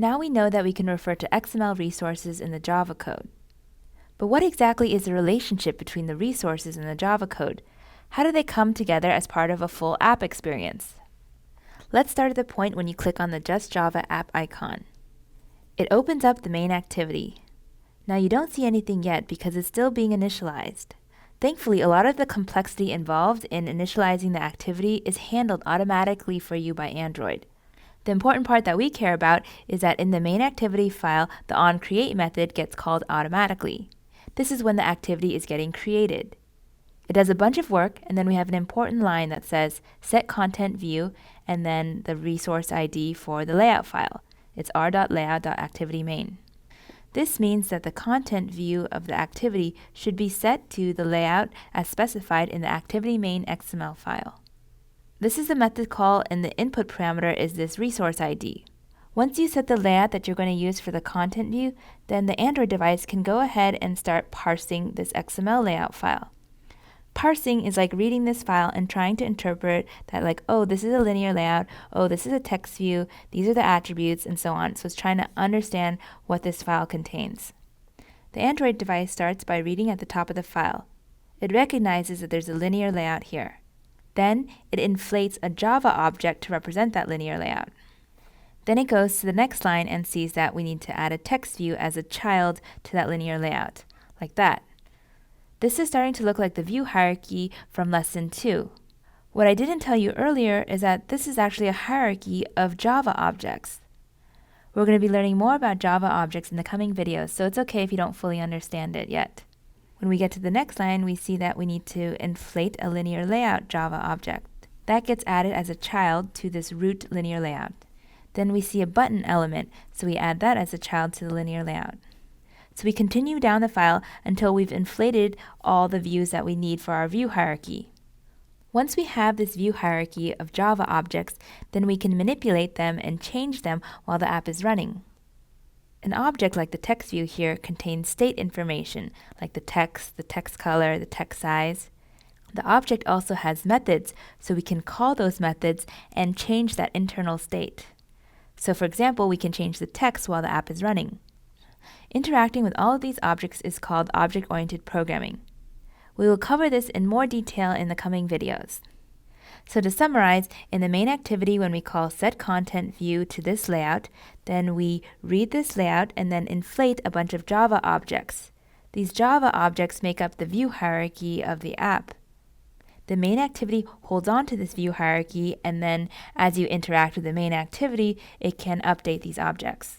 Now we know that we can refer to XML resources in the Java code. But what exactly is the relationship between the resources in the Java code? How do they come together as part of a full app experience? Let's start at the point when you click on the Just Java app icon. It opens up the main activity. Now you don't see anything yet because it's still being initialized. Thankfully, a lot of the complexity involved in initializing the activity is handled automatically for you by Android. The important part that we care about is that in the main activity file, the onCreate method gets called automatically. This is when the activity is getting created. It does a bunch of work, and then we have an important line that says set content view and then the resource ID for the layout file. It's r.layout.activityMain. This means that the content view of the activity should be set to the layout as specified in the ActivityMain XML file. This is the method call, and the input parameter is this resource ID. Once you set the layout that you're going to use for the content view, then the Android device can go ahead and start parsing this XML layout file. Parsing is like reading this file and trying to interpret that, like, oh, this is a linear layout, oh, this is a text view, these are the attributes, and so on. So it's trying to understand what this file contains. The Android device starts by reading at the top of the file. It recognizes that there's a linear layout here. Then it inflates a Java object to represent that linear layout. Then it goes to the next line and sees that we need to add a text view as a child to that linear layout, like that. This is starting to look like the view hierarchy from lesson 2. What I didn't tell you earlier is that this is actually a hierarchy of Java objects. We're going to be learning more about Java objects in the coming videos, so it's okay if you don't fully understand it yet. When we get to the next line, we see that we need to inflate a linear layout Java object. That gets added as a child to this root linear layout. Then we see a button element, so we add that as a child to the linear layout. So we continue down the file until we've inflated all the views that we need for our view hierarchy. Once we have this view hierarchy of Java objects, then we can manipulate them and change them while the app is running. An object like the text view here contains state information, like the text color, the text size. The object also has methods, so we can call those methods and change that internal state. So for example, we can change the text while the app is running. Interacting with all of these objects is called object-oriented programming. We will cover this in more detail in the coming videos. So to summarize, in the main activity when we call setContentView to this layout, then we read this layout and then inflate a bunch of Java objects. These Java objects make up the view hierarchy of the app. The main activity holds on to this view hierarchy, and then as you interact with the main activity, it can update these objects.